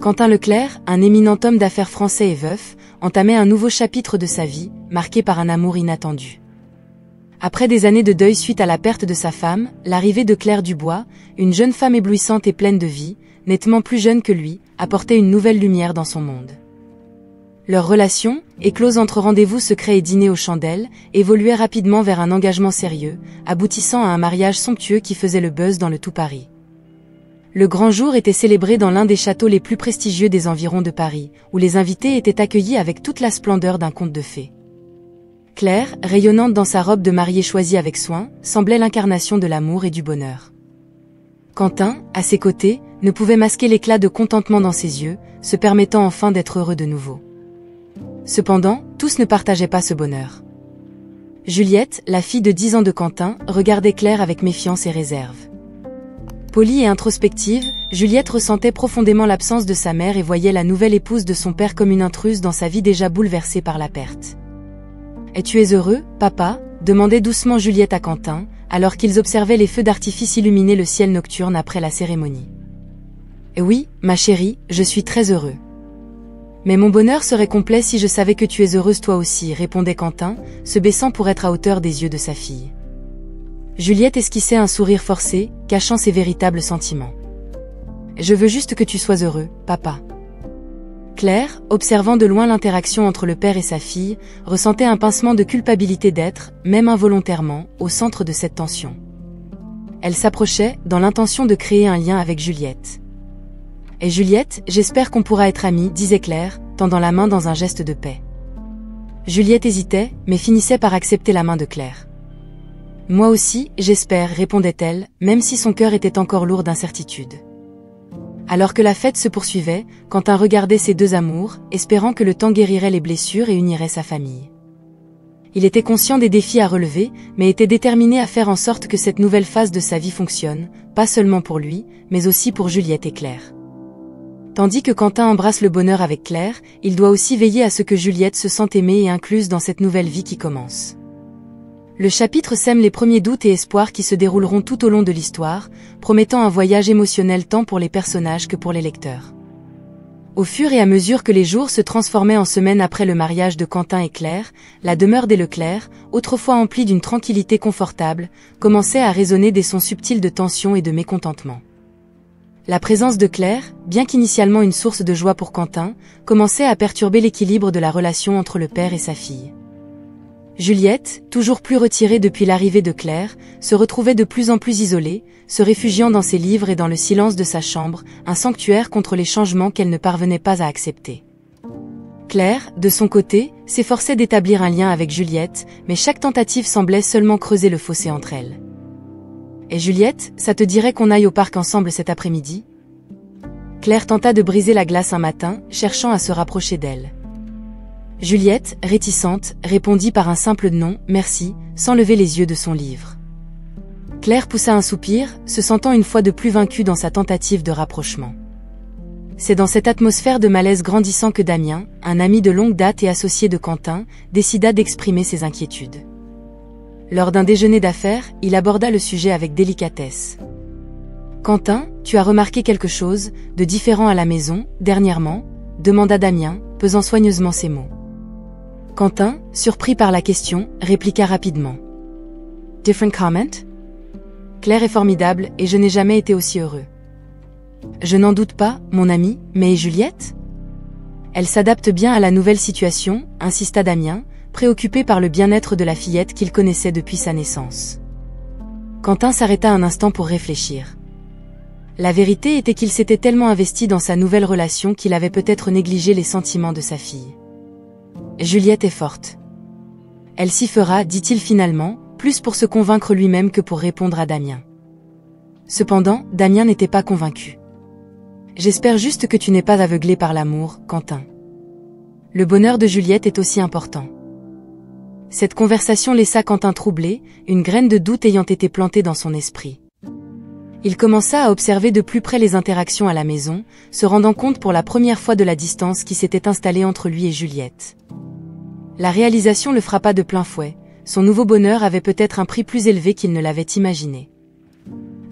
Quentin Leclerc, un éminent homme d'affaires français et veuf, entamait un nouveau chapitre de sa vie, marqué par un amour inattendu. Après des années de deuil suite à la perte de sa femme, l'arrivée de Claire Dubois, une jeune femme éblouissante et pleine de vie, nettement plus jeune que lui, apportait une nouvelle lumière dans son monde. Leur relation, éclose entre rendez-vous secrets et dîners aux chandelles, évoluait rapidement vers un engagement sérieux, aboutissant à un mariage somptueux qui faisait le buzz dans le tout Paris. Le grand jour était célébré dans l'un des châteaux les plus prestigieux des environs de Paris, où les invités étaient accueillis avec toute la splendeur d'un conte de fées. Claire, rayonnante dans sa robe de mariée choisie avec soin, semblait l'incarnation de l'amour et du bonheur. Quentin, à ses côtés, ne pouvait masquer l'éclat de contentement dans ses yeux, se permettant enfin d'être heureux de nouveau. Cependant, tous ne partageaient pas ce bonheur. Juliette, la fille de 10 ans de Quentin, regardait Claire avec méfiance et réserve. Polie et introspective, Juliette ressentait profondément l'absence de sa mère et voyait la nouvelle épouse de son père comme une intruse dans sa vie déjà bouleversée par la perte. « Et tu es heureux, papa ?» demandait doucement Juliette à Quentin, alors qu'ils observaient les feux d'artifice illuminer le ciel nocturne après la cérémonie. « Oui, ma chérie, je suis très heureux. Mais mon bonheur serait complet si je savais que tu es heureuse toi aussi, répondait Quentin, se baissant pour être à hauteur des yeux de sa fille. Juliette esquissait un sourire forcé, cachant ses véritables sentiments. « Je veux juste que tu sois heureux, papa. » Claire, observant de loin l'interaction entre le père et sa fille, ressentait un pincement de culpabilité d'être, même involontairement, au centre de cette tension. Elle s'approchait, dans l'intention de créer un lien avec Juliette. « Et Juliette, j'espère qu'on pourra être amis, » disait Claire, tendant la main dans un geste de paix. Juliette hésitait, mais finissait par accepter la main de Claire. « Moi aussi, j'espère, » répondait-elle, même si son cœur était encore lourd d'incertitude. Alors que la fête se poursuivait, Quentin regardait ses deux amours, espérant que le temps guérirait les blessures et unirait sa famille. Il était conscient des défis à relever, mais était déterminé à faire en sorte que cette nouvelle phase de sa vie fonctionne, pas seulement pour lui, mais aussi pour Juliette et Claire. Tandis que Quentin embrasse le bonheur avec Claire, il doit aussi veiller à ce que Juliette se sente aimée et incluse dans cette nouvelle vie qui commence. Le chapitre sème les premiers doutes et espoirs qui se dérouleront tout au long de l'histoire, promettant un voyage émotionnel tant pour les personnages que pour les lecteurs. Au fur et à mesure que les jours se transformaient en semaines après le mariage de Quentin et Claire, la demeure des Leclerc, autrefois emplie d'une tranquillité confortable, commençait à résonner des sons subtils de tension et de mécontentement. La présence de Claire, bien qu'initialement une source de joie pour Quentin, commençait à perturber l'équilibre de la relation entre le père et sa fille. Juliette, toujours plus retirée depuis l'arrivée de Claire, se retrouvait de plus en plus isolée, se réfugiant dans ses livres et dans le silence de sa chambre, un sanctuaire contre les changements qu'elle ne parvenait pas à accepter. Claire, de son côté, s'efforçait d'établir un lien avec Juliette, mais chaque tentative semblait seulement creuser le fossé entre elles. « Et Juliette, ça te dirait qu'on aille au parc ensemble cet après-midi ?» Claire tenta de briser la glace un matin, cherchant à se rapprocher d'elle. Juliette, réticente, répondit par un simple « non, merci », sans lever les yeux de son livre. Claire poussa un soupir, se sentant une fois de plus vaincue dans sa tentative de rapprochement. C'est dans cette atmosphère de malaise grandissant que Damien, un ami de longue date et associé de Quentin, décida d'exprimer ses inquiétudes. Lors d'un déjeuner d'affaires, il aborda le sujet avec délicatesse. « Quentin, tu as remarqué quelque chose de différent à la maison, dernièrement ?» demanda Damien, pesant soigneusement ses mots. Quentin, surpris par la question, répliqua rapidement. « Different comment ? Claire est formidable et je n'ai jamais été aussi heureux. »« Je n'en doute pas, mon ami, mais Juliette ? » ?»« Elle s'adapte bien à la nouvelle situation, » insista Damien, préoccupé par le bien-être de la fillette qu'il connaissait depuis sa naissance. Quentin s'arrêta un instant pour réfléchir. La vérité était qu'il s'était tellement investi dans sa nouvelle relation qu'il avait peut-être négligé les sentiments de sa fille. Juliette est forte. Elle s'y fera, dit-il finalement, plus pour se convaincre lui-même que pour répondre à Damien. Cependant, Damien n'était pas convaincu. « J'espère juste que tu n'es pas aveuglé par l'amour, Quentin. Le bonheur de Juliette est aussi important. » Cette conversation laissa Quentin troublé, une graine de doute ayant été plantée dans son esprit. Il commença à observer de plus près les interactions à la maison, se rendant compte pour la première fois de la distance qui s'était installée entre lui et Juliette. La réalisation le frappa de plein fouet, son nouveau bonheur avait peut-être un prix plus élevé qu'il ne l'avait imaginé.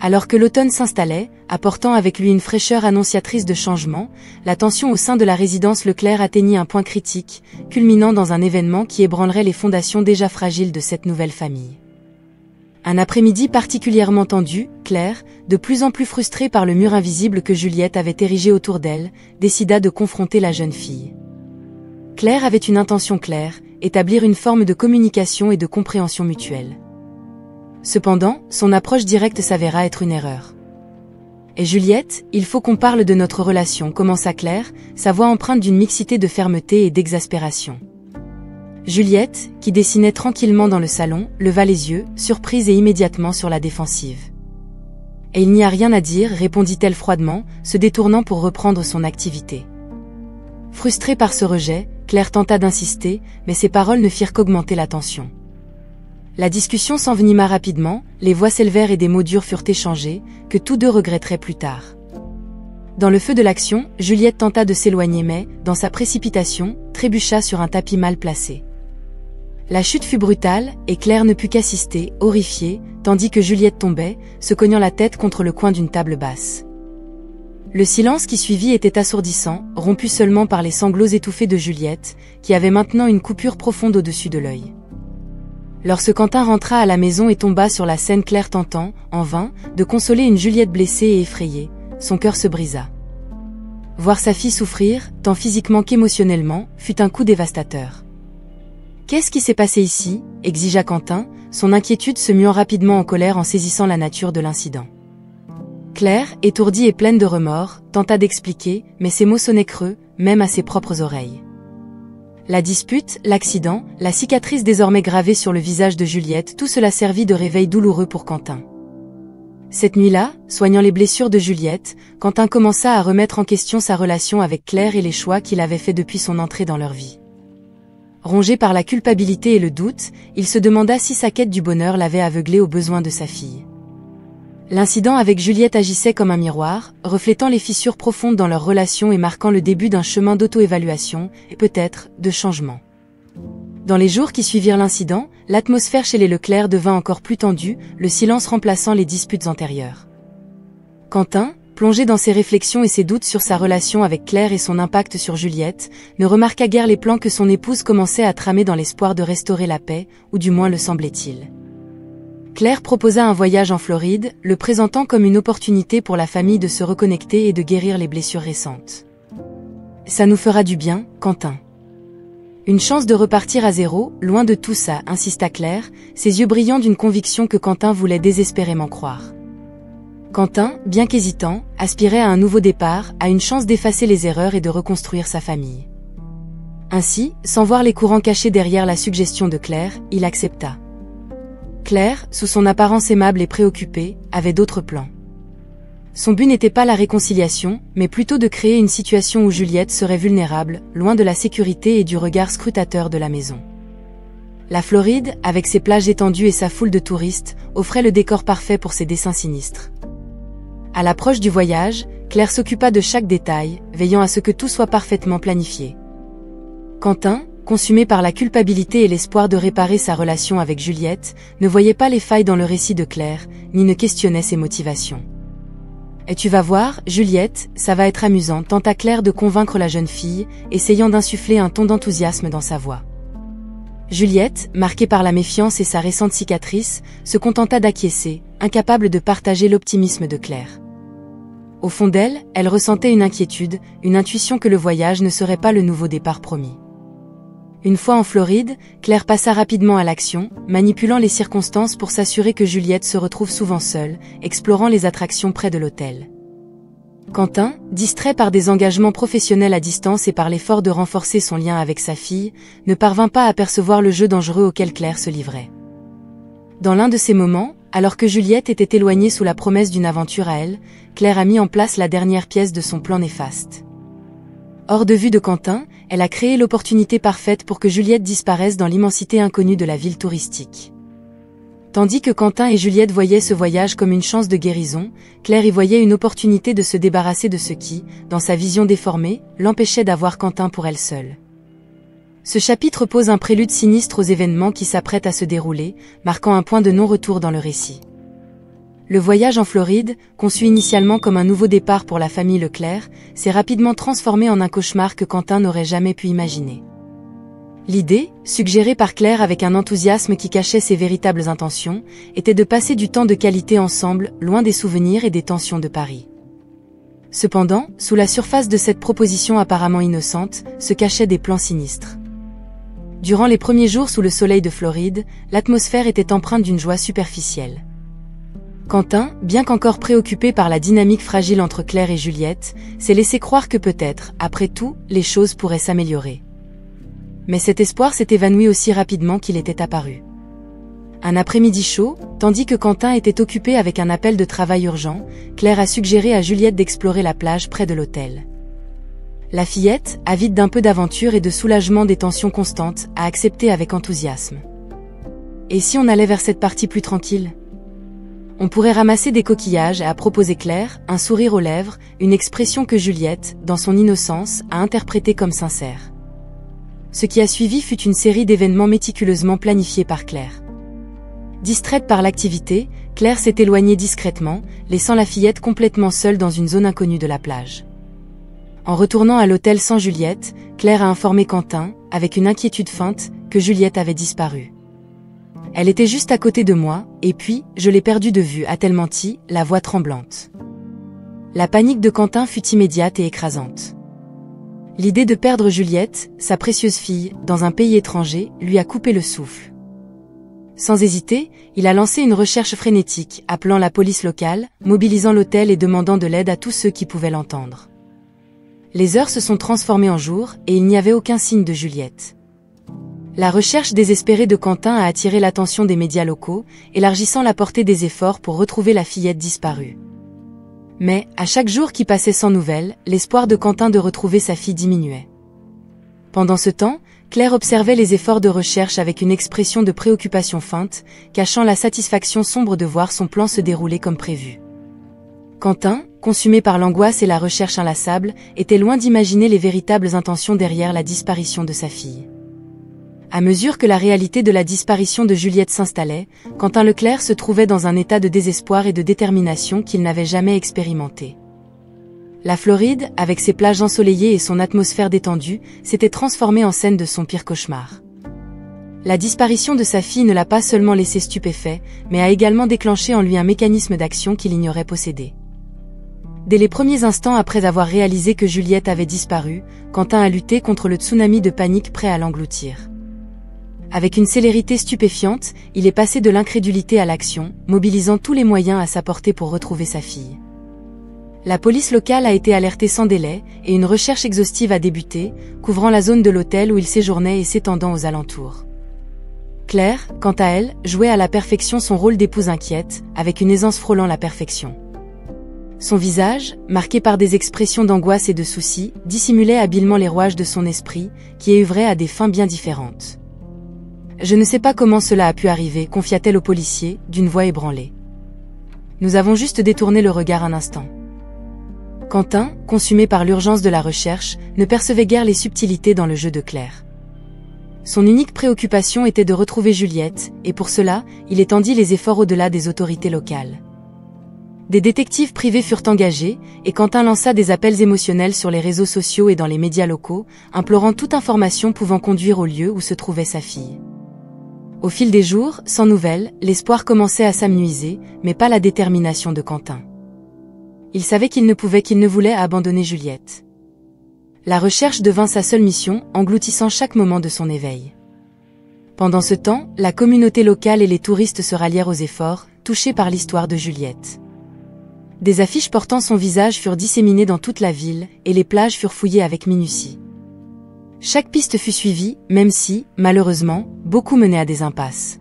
Alors que l'automne s'installait, apportant avec lui une fraîcheur annonciatrice de changement, la tension au sein de la résidence Leclerc atteignit un point critique, culminant dans un événement qui ébranlerait les fondations déjà fragiles de cette nouvelle famille. Un après-midi particulièrement tendu, Claire, de plus en plus frustrée par le mur invisible que Juliette avait érigé autour d'elle, décida de confronter la jeune fille. Claire avait une intention claire, établir une forme de communication et de compréhension mutuelle. Cependant, son approche directe s'avéra être une erreur. « Et Juliette, il faut qu'on parle de notre relation », commença Claire, sa voix empreinte d'une mixité de fermeté et d'exaspération. Juliette, qui dessinait tranquillement dans le salon, leva les yeux, surprise et immédiatement sur la défensive. « Et il n'y a rien à dire », répondit-elle froidement, se détournant pour reprendre son activité. Frustrée par ce rejet, Claire tenta d'insister, mais ses paroles ne firent qu'augmenter la tension. La discussion s'envenima rapidement, les voix s'élevèrent et des mots durs furent échangés, que tous deux regretteraient plus tard. Dans le feu de l'action, Juliette tenta de s'éloigner mais, dans sa précipitation, trébucha sur un tapis mal placé. La chute fut brutale, et Claire ne put qu'assister, horrifiée, tandis que Juliette tombait, se cognant la tête contre le coin d'une table basse. Le silence qui suivit était assourdissant, rompu seulement par les sanglots étouffés de Juliette, qui avait maintenant une coupure profonde au-dessus de l'œil. Lorsque Quentin rentra à la maison et tomba sur la scène, Claire tentant, en vain, de consoler une Juliette blessée et effrayée, son cœur se brisa. Voir sa fille souffrir, tant physiquement qu'émotionnellement, fut un coup dévastateur. « Qu'est-ce qui s'est passé ici ?» exigea Quentin, son inquiétude se muant rapidement en colère en saisissant la nature de l'incident. Claire, étourdie et pleine de remords, tenta d'expliquer, mais ses mots sonnaient creux, même à ses propres oreilles. La dispute, l'accident, la cicatrice désormais gravée sur le visage de Juliette, tout cela servit de réveil douloureux pour Quentin. Cette nuit-là, soignant les blessures de Juliette, Quentin commença à remettre en question sa relation avec Claire et les choix qu'il avait faits depuis son entrée dans leur vie. Rongé par la culpabilité et le doute, il se demanda si sa quête du bonheur l'avait aveuglé aux besoins de sa fille. L'incident avec Juliette agissait comme un miroir, reflétant les fissures profondes dans leur relation et marquant le début d'un chemin d'auto-évaluation, et peut-être, de changement. Dans les jours qui suivirent l'incident, l'atmosphère chez les Leclerc devint encore plus tendue, le silence remplaçant les disputes antérieures. Quentin, plongé dans ses réflexions et ses doutes sur sa relation avec Claire et son impact sur Juliette, ne remarqua guère les plans que son épouse commençait à tramer dans l'espoir de restaurer la paix, ou du moins le semblait-il. Claire proposa un voyage en Floride, le présentant comme une opportunité pour la famille de se reconnecter et de guérir les blessures récentes. « Ça nous fera du bien, Quentin. » Une chance de repartir à zéro, loin de tout ça, insista Claire, ses yeux brillants d'une conviction que Quentin voulait désespérément croire. Quentin, bien qu'hésitant, aspirait à un nouveau départ, à une chance d'effacer les erreurs et de reconstruire sa famille. Ainsi, sans voir les courants cachés derrière la suggestion de Claire, il accepta. Claire, sous son apparence aimable et préoccupée, avait d'autres plans. Son but n'était pas la réconciliation, mais plutôt de créer une situation où Juliette serait vulnérable, loin de la sécurité et du regard scrutateur de la maison. La Floride, avec ses plages étendues et sa foule de touristes, offrait le décor parfait pour ses desseins sinistres. À l'approche du voyage, Claire s'occupa de chaque détail, veillant à ce que tout soit parfaitement planifié. Quentin, consumé par la culpabilité et l'espoir de réparer sa relation avec Juliette, ne voyait pas les failles dans le récit de Claire, ni ne questionnait ses motivations. « Et tu vas voir, Juliette, ça va être amusant », tenta Claire de convaincre la jeune fille, essayant d'insuffler un ton d'enthousiasme dans sa voix. Juliette, marquée par la méfiance et sa récente cicatrice, se contenta d'acquiescer, incapable de partager l'optimisme de Claire. Au fond d'elle, elle ressentait une inquiétude, une intuition que le voyage ne serait pas le nouveau départ promis. Une fois en Floride, Claire passa rapidement à l'action, manipulant les circonstances pour s'assurer que Juliette se retrouve souvent seule, explorant les attractions près de l'hôtel. Quentin, distrait par des engagements professionnels à distance et par l'effort de renforcer son lien avec sa fille, ne parvint pas à percevoir le jeu dangereux auquel Claire se livrait. Dans l'un de ces moments, alors que Juliette était éloignée sous la promesse d'une aventure à elle, Claire a mis en place la dernière pièce de son plan néfaste. Hors de vue de Quentin, elle a créé l'opportunité parfaite pour que Juliette disparaisse dans l'immensité inconnue de la ville touristique. Tandis que Quentin et Juliette voyaient ce voyage comme une chance de guérison, Claire y voyait une opportunité de se débarrasser de ce qui, dans sa vision déformée, l'empêchait d'avoir Quentin pour elle seule. Ce chapitre pose un prélude sinistre aux événements qui s'apprêtent à se dérouler, marquant un point de non-retour dans le récit. Le voyage en Floride, conçu initialement comme un nouveau départ pour la famille Leclerc, s'est rapidement transformé en un cauchemar que Quentin n'aurait jamais pu imaginer. L'idée, suggérée par Claire avec un enthousiasme qui cachait ses véritables intentions, était de passer du temps de qualité ensemble, loin des souvenirs et des tensions de Paris. Cependant, sous la surface de cette proposition apparemment innocente, se cachaient des plans sinistres. Durant les premiers jours sous le soleil de Floride, l'atmosphère était empreinte d'une joie superficielle. Quentin, bien qu'encore préoccupé par la dynamique fragile entre Claire et Juliette, s'est laissé croire que peut-être, après tout, les choses pourraient s'améliorer. Mais cet espoir s'est évanoui aussi rapidement qu'il était apparu. Un après-midi chaud, tandis que Quentin était occupé avec un appel de travail urgent, Claire a suggéré à Juliette d'explorer la plage près de l'hôtel. La fillette, avide d'un peu d'aventure et de soulagement des tensions constantes, a accepté avec enthousiasme. Et si on allait vers cette partie plus tranquille ? On pourrait ramasser des coquillages, a proposé Claire, un sourire aux lèvres, une expression que Juliette, dans son innocence, a interprétée comme sincère. Ce qui a suivi fut une série d'événements méticuleusement planifiés par Claire. Distraite par l'activité, Claire s'est éloignée discrètement, laissant la fillette complètement seule dans une zone inconnue de la plage. En retournant à l'hôtel sans Juliette, Claire a informé Quentin, avec une inquiétude feinte, que Juliette avait disparu. Elle était juste à côté de moi, et puis, je l'ai perdue de vue, a-t-elle menti, la voix tremblante. La panique de Quentin fut immédiate et écrasante. L'idée de perdre Juliette, sa précieuse fille, dans un pays étranger, lui a coupé le souffle. Sans hésiter, il a lancé une recherche frénétique, appelant la police locale, mobilisant l'hôtel et demandant de l'aide à tous ceux qui pouvaient l'entendre. Les heures se sont transformées en jours, et il n'y avait aucun signe de Juliette. La recherche désespérée de Quentin a attiré l'attention des médias locaux, élargissant la portée des efforts pour retrouver la fillette disparue. Mais, à chaque jour qui passait sans nouvelles, l'espoir de Quentin de retrouver sa fille diminuait. Pendant ce temps, Claire observait les efforts de recherche avec une expression de préoccupation feinte, cachant la satisfaction sombre de voir son plan se dérouler comme prévu. Quentin, consumé par l'angoisse et la recherche inlassable, était loin d'imaginer les véritables intentions derrière la disparition de sa fille. À mesure que la réalité de la disparition de Juliette s'installait, Quentin Leclerc se trouvait dans un état de désespoir et de détermination qu'il n'avait jamais expérimenté. La Floride, avec ses plages ensoleillées et son atmosphère détendue, s'était transformée en scène de son pire cauchemar. La disparition de sa fille ne l'a pas seulement laissé stupéfait, mais a également déclenché en lui un mécanisme d'action qu'il ignorait posséder. Dès les premiers instants après avoir réalisé que Juliette avait disparu, Quentin a lutté contre le tsunami de panique prêt à l'engloutir. Avec une célérité stupéfiante, il est passé de l'incrédulité à l'action, mobilisant tous les moyens à sa portée pour retrouver sa fille. La police locale a été alertée sans délai, et une recherche exhaustive a débuté, couvrant la zone de l'hôtel où il séjournait et s'étendant aux alentours. Claire, quant à elle, jouait à la perfection son rôle d'épouse inquiète, avec une aisance frôlant la perfection. Son visage, marqué par des expressions d'angoisse et de soucis, dissimulait habilement les rouages de son esprit, qui œuvrait à des fins bien différentes. « Je ne sais pas comment cela a pu arriver », confia-t-elle au policier, d'une voix ébranlée. « Nous avons juste détourné le regard un instant. » Quentin, consumé par l'urgence de la recherche, ne percevait guère les subtilités dans le jeu de Claire. Son unique préoccupation était de retrouver Juliette, et pour cela, il étendit les efforts au-delà des autorités locales. Des détectives privés furent engagés, et Quentin lança des appels émotionnels sur les réseaux sociaux et dans les médias locaux, implorant toute information pouvant conduire au lieu où se trouvait sa fille. Au fil des jours, sans nouvelles, l'espoir commençait à s'amenuiser, mais pas la détermination de Quentin. Il savait qu'il ne voulait abandonner Juliette. La recherche devint sa seule mission, engloutissant chaque moment de son éveil. Pendant ce temps, la communauté locale et les touristes se rallièrent aux efforts, touchés par l'histoire de Juliette. Des affiches portant son visage furent disséminées dans toute la ville, et les plages furent fouillées avec minutie. Chaque piste fut suivie, même si, malheureusement, beaucoup menaient à des impasses.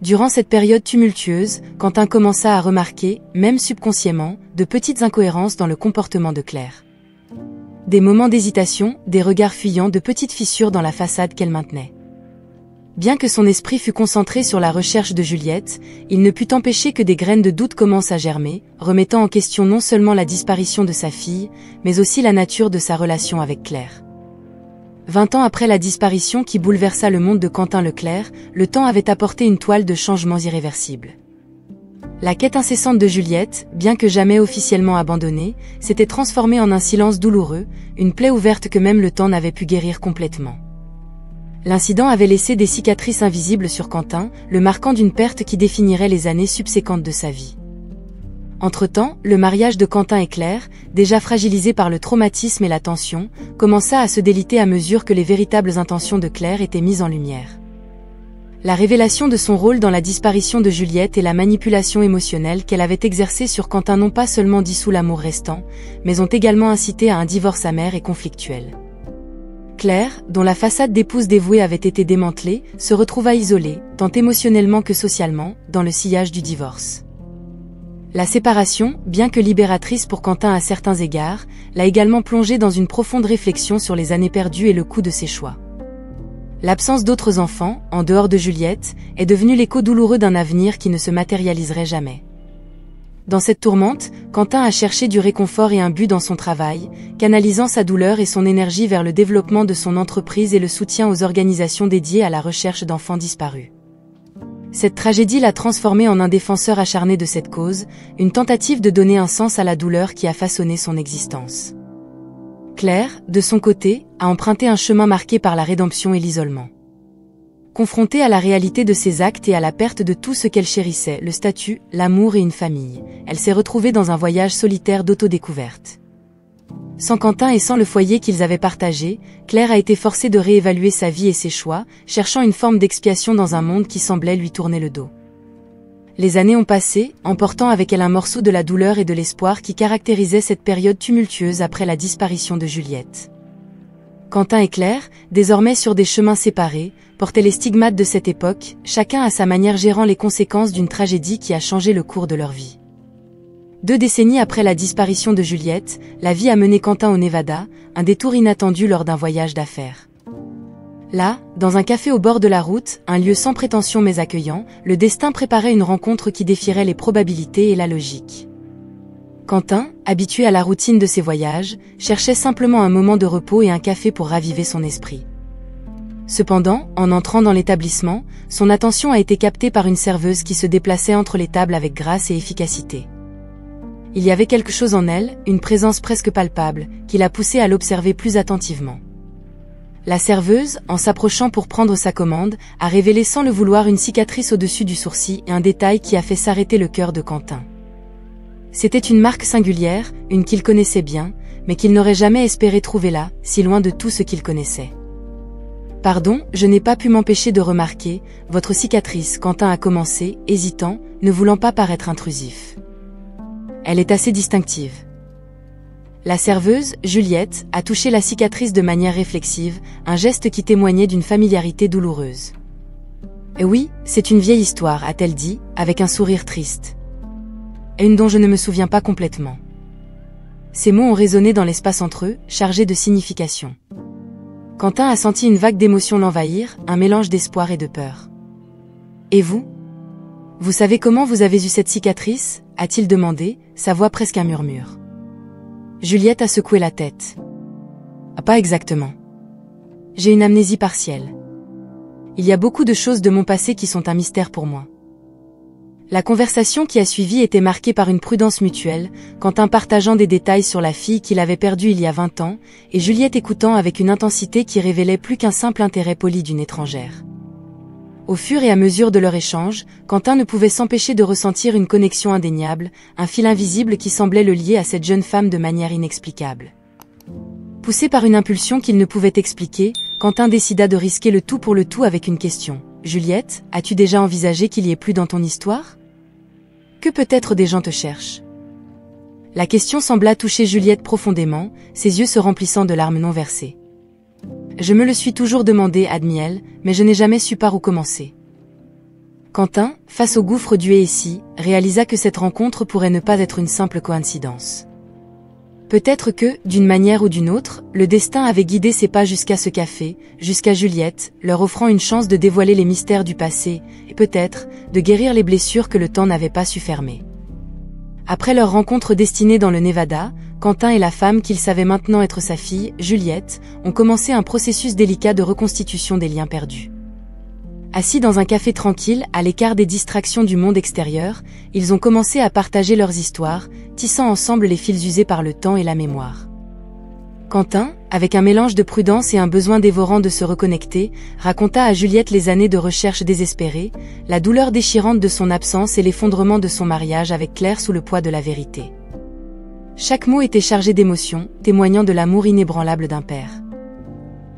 Durant cette période tumultueuse, Quentin commença à remarquer, même subconsciemment, de petites incohérences dans le comportement de Claire. Des moments d'hésitation, des regards fuyants, de petites fissures dans la façade qu'elle maintenait. Bien que son esprit fût concentré sur la recherche de Juliette, il ne put empêcher que des graines de doute commencent à germer, remettant en question non seulement la disparition de sa fille, mais aussi la nature de sa relation avec Claire. 20 ans après la disparition qui bouleversa le monde de Quentin Leclerc, le temps avait apporté une toile de changements irréversibles. La quête incessante de Juliette, bien que jamais officiellement abandonnée, s'était transformée en un silence douloureux, une plaie ouverte que même le temps n'avait pu guérir complètement. L'incident avait laissé des cicatrices invisibles sur Quentin, le marquant d'une perte qui définirait les années subséquentes de sa vie. Entre-temps, le mariage de Quentin et Claire, déjà fragilisé par le traumatisme et la tension, commença à se déliter à mesure que les véritables intentions de Claire étaient mises en lumière. La révélation de son rôle dans la disparition de Juliette et la manipulation émotionnelle qu'elle avait exercée sur Quentin n'ont pas seulement dissous l'amour restant, mais ont également incité à un divorce amer et conflictuel. Claire, dont la façade d'épouse dévouée avait été démantelée, se retrouva isolée, tant émotionnellement que socialement, dans le sillage du divorce. La séparation, bien que libératrice pour Quentin à certains égards, l'a également plongé dans une profonde réflexion sur les années perdues et le coût de ses choix. L'absence d'autres enfants, en dehors de Juliette, est devenue l'écho douloureux d'un avenir qui ne se matérialiserait jamais. Dans cette tourmente, Quentin a cherché du réconfort et un but dans son travail, canalisant sa douleur et son énergie vers le développement de son entreprise et le soutien aux organisations dédiées à la recherche d'enfants disparus. Cette tragédie l'a transformé en un défenseur acharné de cette cause, une tentative de donner un sens à la douleur qui a façonné son existence. Claire, de son côté, a emprunté un chemin marqué par la rédemption et l'isolement. Confrontée à la réalité de ses actes et à la perte de tout ce qu'elle chérissait, le statut, l'amour et une famille, elle s'est retrouvée dans un voyage solitaire d'autodécouverte. Sans Quentin et sans le foyer qu'ils avaient partagé, Claire a été forcée de réévaluer sa vie et ses choix, cherchant une forme d'expiation dans un monde qui semblait lui tourner le dos. Les années ont passé, emportant avec elle un morceau de la douleur et de l'espoir qui caractérisait cette période tumultueuse après la disparition de Juliette. Quentin et Claire, désormais sur des chemins séparés, portaient les stigmates de cette époque, chacun à sa manière gérant les conséquences d'une tragédie qui a changé le cours de leur vie. 2 décennies après la disparition de Juliette, la vie a mené Quentin au Nevada, un détour inattendu lors d'un voyage d'affaires. Là, dans un café au bord de la route, un lieu sans prétention mais accueillant, le destin préparait une rencontre qui défierait les probabilités et la logique. Quentin, habitué à la routine de ses voyages, cherchait simplement un moment de repos et un café pour raviver son esprit. Cependant, en entrant dans l'établissement, son attention a été captée par une serveuse qui se déplaçait entre les tables avec grâce et efficacité. Il y avait quelque chose en elle, une présence presque palpable, qui l'a poussé à l'observer plus attentivement. La serveuse, en s'approchant pour prendre sa commande, a révélé sans le vouloir une cicatrice au-dessus du sourcil et un détail qui a fait s'arrêter le cœur de Quentin. C'était une marque singulière, une qu'il connaissait bien, mais qu'il n'aurait jamais espéré trouver là, si loin de tout ce qu'il connaissait. « Pardon, je n'ai pas pu m'empêcher de remarquer, votre cicatrice », Quentin a commencé, hésitant, ne voulant pas paraître intrusif. Elle est assez distinctive. La serveuse, Juliette, a touché la cicatrice de manière réflexive, un geste qui témoignait d'une familiarité douloureuse. « Et oui, c'est une vieille histoire », a-t-elle dit, avec un sourire triste. « Et une dont je ne me souviens pas complètement. » Ces mots ont résonné dans l'espace entre eux, chargés de signification. Quentin a senti une vague d'émotion l'envahir, un mélange d'espoir et de peur. « Et vous ? Vous savez comment vous avez eu cette cicatrice ?» a-t-il demandé, sa voix presque un murmure. Juliette a secoué la tête. « Pas exactement. J'ai une amnésie partielle. Il y a beaucoup de choses de mon passé qui sont un mystère pour moi. » La conversation qui a suivi était marquée par une prudence mutuelle, Quentin partageant des détails sur la fille qu'il avait perdue il y a 20 ans, et Juliette écoutant avec une intensité qui révélait plus qu'un simple intérêt poli d'une étrangère. Au fur et à mesure de leur échange, Quentin ne pouvait s'empêcher de ressentir une connexion indéniable, un fil invisible qui semblait le lier à cette jeune femme de manière inexplicable. Poussé par une impulsion qu'il ne pouvait expliquer, Quentin décida de risquer le tout pour le tout avec une question. « Juliette, as-tu déjà envisagé qu'il y ait plus dans ton histoire ? Que peut-être des gens te cherchent ?» La question sembla toucher Juliette profondément, ses yeux se remplissant de larmes non versées. « Je me le suis toujours demandé, admit-elle, mais je n'ai jamais su par où commencer. » Quentin, face au gouffre du et ici, réalisa que cette rencontre pourrait ne pas être une simple coïncidence. Peut-être que, d'une manière ou d'une autre, le destin avait guidé ses pas jusqu'à ce café, jusqu'à Juliette, leur offrant une chance de dévoiler les mystères du passé, et peut-être, de guérir les blessures que le temps n'avait pas su fermer. Après leur rencontre destinée dans le Nevada, Quentin et la femme qu'il savait maintenant être sa fille, Juliette, ont commencé un processus délicat de reconstitution des liens perdus. Assis dans un café tranquille, à l'écart des distractions du monde extérieur, ils ont commencé à partager leurs histoires, tissant ensemble les fils usés par le temps et la mémoire. Quentin, avec un mélange de prudence et un besoin dévorant de se reconnecter, raconta à Juliette les années de recherche désespérée, la douleur déchirante de son absence et l'effondrement de son mariage avec Claire sous le poids de la vérité. Chaque mot était chargé d'émotion, témoignant de l'amour inébranlable d'un père.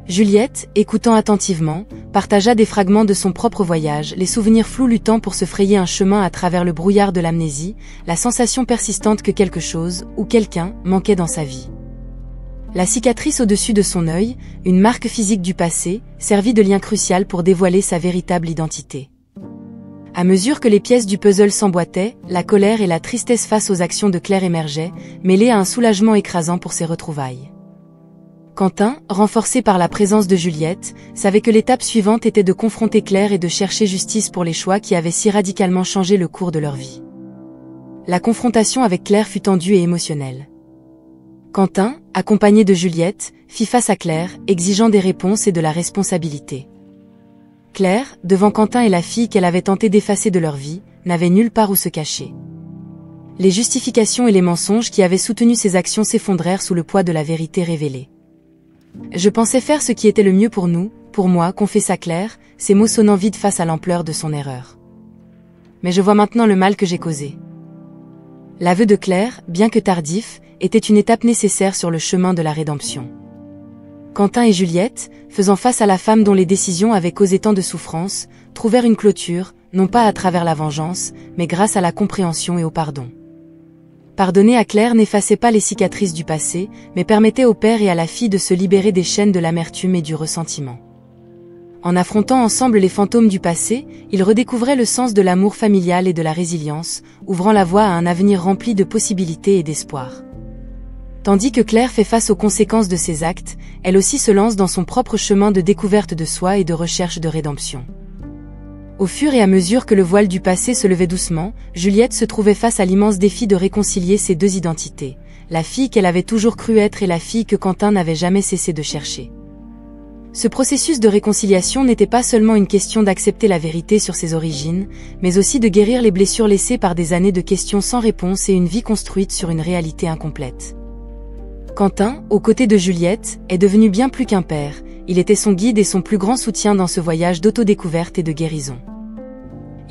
Juliette, écoutant attentivement, partagea des fragments de son propre voyage, les souvenirs flous luttant pour se frayer un chemin à travers le brouillard de l'amnésie, la sensation persistante que quelque chose, ou quelqu'un, manquait dans sa vie. La cicatrice au-dessus de son œil, une marque physique du passé, servit de lien crucial pour dévoiler sa véritable identité. À mesure que les pièces du puzzle s'emboîtaient, la colère et la tristesse face aux actions de Claire émergeaient, mêlées à un soulagement écrasant pour ses retrouvailles. Quentin, renforcé par la présence de Juliette, savait que l'étape suivante était de confronter Claire et de chercher justice pour les choix qui avaient si radicalement changé le cours de leur vie. La confrontation avec Claire fut tendue et émotionnelle. Quentin, accompagné de Juliette, fit face à Claire, exigeant des réponses et de la responsabilité. Claire, devant Quentin et la fille qu'elle avait tenté d'effacer de leur vie, n'avait nulle part où se cacher. Les justifications et les mensonges qui avaient soutenu ses actions s'effondrèrent sous le poids de la vérité révélée. « Je pensais faire ce qui était le mieux pour nous, pour moi », confessa Claire, ses mots sonnant vides face à l'ampleur de son erreur. « Mais je vois maintenant le mal que j'ai causé. » L'aveu de Claire, bien que tardif, était une étape nécessaire sur le chemin de la rédemption. Quentin et Juliette, faisant face à la femme dont les décisions avaient causé tant de souffrance, trouvèrent une clôture, non pas à travers la vengeance, mais grâce à la compréhension et au pardon. Pardonner à Claire n'effaçait pas les cicatrices du passé, mais permettait au père et à la fille de se libérer des chaînes de l'amertume et du ressentiment. En affrontant ensemble les fantômes du passé, ils redécouvraient le sens de l'amour familial et de la résilience, ouvrant la voie à un avenir rempli de possibilités et d'espoir. Tandis que Claire fait face aux conséquences de ses actes, elle aussi se lance dans son propre chemin de découverte de soi et de recherche de rédemption. Au fur et à mesure que le voile du passé se levait doucement, Juliette se trouvait face à l'immense défi de réconcilier ses deux identités, la fille qu'elle avait toujours cru être et la fille que Quentin n'avait jamais cessé de chercher. Ce processus de réconciliation n'était pas seulement une question d'accepter la vérité sur ses origines, mais aussi de guérir les blessures laissées par des années de questions sans réponse et une vie construite sur une réalité incomplète. Quentin, aux côtés de Juliette, est devenu bien plus qu'un père, il était son guide et son plus grand soutien dans ce voyage d'autodécouverte et de guérison.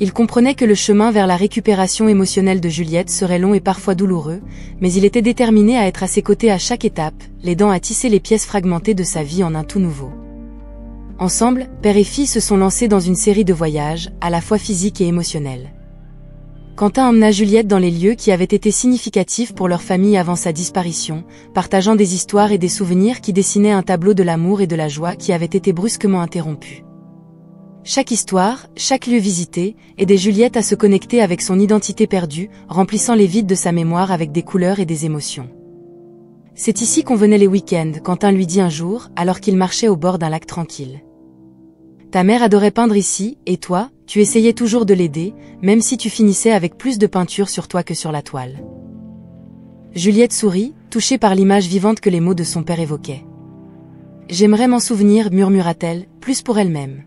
Il comprenait que le chemin vers la récupération émotionnelle de Juliette serait long et parfois douloureux, mais il était déterminé à être à ses côtés à chaque étape, l'aidant à tisser les pièces fragmentées de sa vie en un tout nouveau. Ensemble, père et fille se sont lancés dans une série de voyages, à la fois physiques et émotionnels. Quentin emmena Juliette dans les lieux qui avaient été significatifs pour leur famille avant sa disparition, partageant des histoires et des souvenirs qui dessinaient un tableau de l'amour et de la joie qui avait été brusquement interrompu. Chaque histoire, chaque lieu visité, aidait Juliette à se connecter avec son identité perdue, remplissant les vides de sa mémoire avec des couleurs et des émotions. « C'est ici qu'on venait les week-ends », Quentin lui dit un jour, alors qu'il marchait au bord d'un lac tranquille. « Ta mère adorait peindre ici, et toi, tu essayais toujours de l'aider, même si tu finissais avec plus de peinture sur toi que sur la toile. » Juliette sourit, touchée par l'image vivante que les mots de son père évoquaient. « J'aimerais m'en souvenir », murmura-t-elle, plus pour elle-même.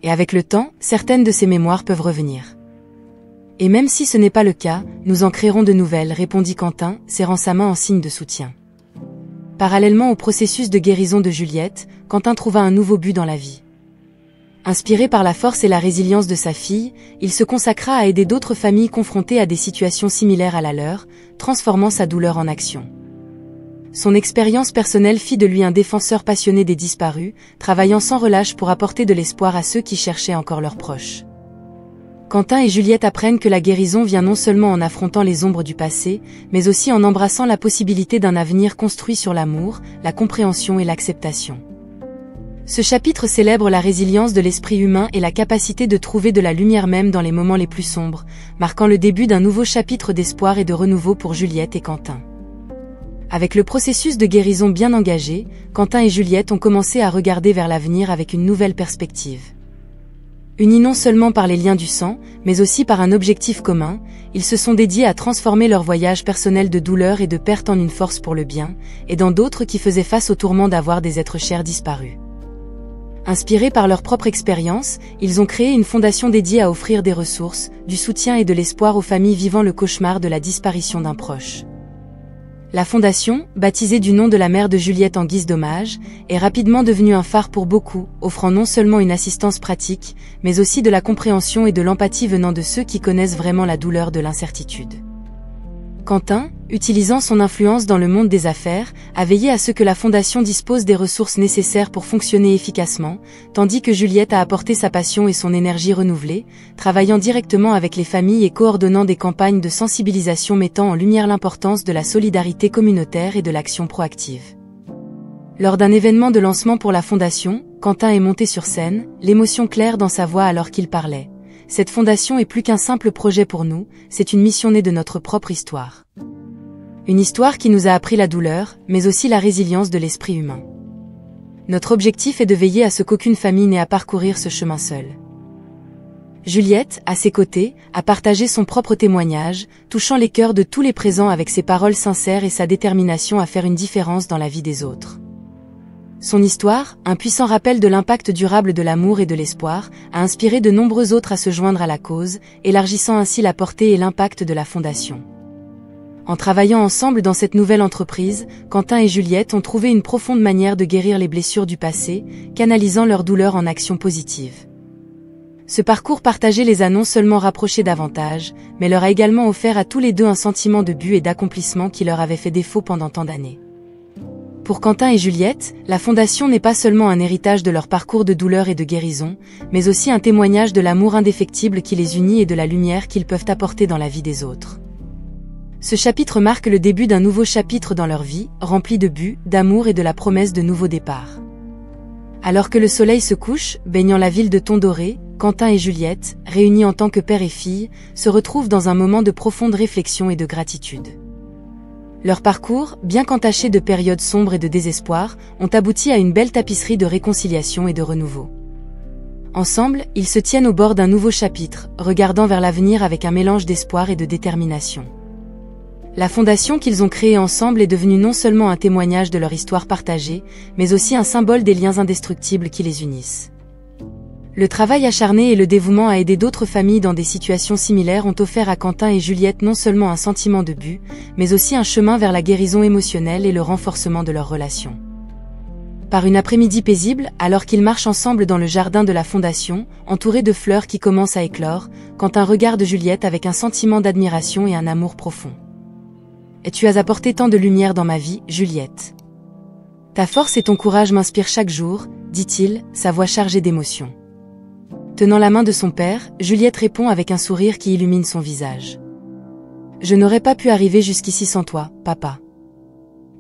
Et avec le temps, certaines de ces mémoires peuvent revenir. Et même si ce n'est pas le cas, nous en créerons de nouvelles, répondit Quentin, serrant sa main en signe de soutien. Parallèlement au processus de guérison de Juliette, Quentin trouva un nouveau but dans la vie. Inspiré par la force et la résilience de sa fille, il se consacra à aider d'autres familles confrontées à des situations similaires à la leur, transformant sa douleur en action. Son expérience personnelle fit de lui un défenseur passionné des disparus, travaillant sans relâche pour apporter de l'espoir à ceux qui cherchaient encore leurs proches. Quentin et Juliette apprennent que la guérison vient non seulement en affrontant les ombres du passé, mais aussi en embrassant la possibilité d'un avenir construit sur l'amour, la compréhension et l'acceptation. Ce chapitre célèbre la résilience de l'esprit humain et la capacité de trouver de la lumière même dans les moments les plus sombres, marquant le début d'un nouveau chapitre d'espoir et de renouveau pour Juliette et Quentin. Avec le processus de guérison bien engagé, Quentin et Juliette ont commencé à regarder vers l'avenir avec une nouvelle perspective. Unis non seulement par les liens du sang, mais aussi par un objectif commun, ils se sont dédiés à transformer leur voyage personnel de douleur et de perte en une force pour le bien, aidant d'autres qui faisaient face au tourment d'avoir des êtres chers disparus. Inspirés par leur propre expérience, ils ont créé une fondation dédiée à offrir des ressources, du soutien et de l'espoir aux familles vivant le cauchemar de la disparition d'un proche. La fondation, baptisée du nom de la mère de Juliette en guise d'hommage, est rapidement devenue un phare pour beaucoup, offrant non seulement une assistance pratique, mais aussi de la compréhension et de l'empathie venant de ceux qui connaissent vraiment la douleur de l'incertitude. Quentin, utilisant son influence dans le monde des affaires, a veillé à ce que la fondation dispose des ressources nécessaires pour fonctionner efficacement, tandis que Juliette a apporté sa passion et son énergie renouvelée, travaillant directement avec les familles et coordonnant des campagnes de sensibilisation mettant en lumière l'importance de la solidarité communautaire et de l'action proactive. Lors d'un événement de lancement pour la fondation, Quentin est monté sur scène, l'émotion claire dans sa voix alors qu'il parlait. Cette fondation est plus qu'un simple projet pour nous, c'est une mission née de notre propre histoire. Une histoire qui nous a appris la douleur, mais aussi la résilience de l'esprit humain. Notre objectif est de veiller à ce qu'aucune famille n'ait à parcourir ce chemin seule. Juliette, à ses côtés, a partagé son propre témoignage, touchant les cœurs de tous les présents avec ses paroles sincères et sa détermination à faire une différence dans la vie des autres. Son histoire, un puissant rappel de l'impact durable de l'amour et de l'espoir, a inspiré de nombreux autres à se joindre à la cause, élargissant ainsi la portée et l'impact de la fondation. En travaillant ensemble dans cette nouvelle entreprise, Quentin et Juliette ont trouvé une profonde manière de guérir les blessures du passé, canalisant leur douleur en actions positives. Ce parcours partagé les a non seulement rapprochés davantage, mais leur a également offert à tous les deux un sentiment de but et d'accomplissement qui leur avait fait défaut pendant tant d'années. Pour Quentin et Juliette, la fondation n'est pas seulement un héritage de leur parcours de douleur et de guérison, mais aussi un témoignage de l'amour indéfectible qui les unit et de la lumière qu'ils peuvent apporter dans la vie des autres. Ce chapitre marque le début d'un nouveau chapitre dans leur vie, rempli de buts, d'amour et de la promesse de nouveaux départs. Alors que le soleil se couche, baignant la ville de tons dorés, Quentin et Juliette, réunis en tant que père et fille, se retrouvent dans un moment de profonde réflexion et de gratitude. Leur parcours, bien qu'entaché de périodes sombres et de désespoir, ont abouti à une belle tapisserie de réconciliation et de renouveau. Ensemble, ils se tiennent au bord d'un nouveau chapitre, regardant vers l'avenir avec un mélange d'espoir et de détermination. La fondation qu'ils ont créée ensemble est devenue non seulement un témoignage de leur histoire partagée, mais aussi un symbole des liens indestructibles qui les unissent. Le travail acharné et le dévouement à aider d'autres familles dans des situations similaires ont offert à Quentin et Juliette non seulement un sentiment de but, mais aussi un chemin vers la guérison émotionnelle et le renforcement de leur relation. Par une après-midi paisible, alors qu'ils marchent ensemble dans le jardin de la fondation, entourés de fleurs qui commencent à éclore, Quentin regarde Juliette avec un sentiment d'admiration et un amour profond. « Et tu as apporté tant de lumière dans ma vie, Juliette. Ta force et ton courage m'inspirent chaque jour, dit-il, sa voix chargée d'émotion. » Tenant la main de son père, Juliette répond avec un sourire qui illumine son visage. « Je n'aurais pas pu arriver jusqu'ici sans toi, papa.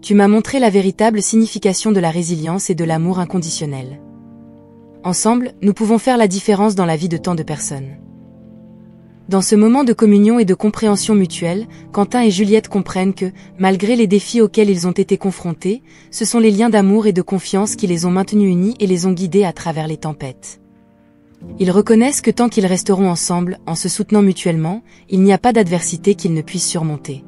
Tu m'as montré la véritable signification de la résilience et de l'amour inconditionnel. Ensemble, nous pouvons faire la différence dans la vie de tant de personnes. » Dans ce moment de communion et de compréhension mutuelle, Quentin et Juliette comprennent que, malgré les défis auxquels ils ont été confrontés, ce sont les liens d'amour et de confiance qui les ont maintenus unis et les ont guidés à travers les tempêtes. Ils reconnaissent que tant qu'ils resteront ensemble, en se soutenant mutuellement, il n'y a pas d'adversité qu'ils ne puissent surmonter.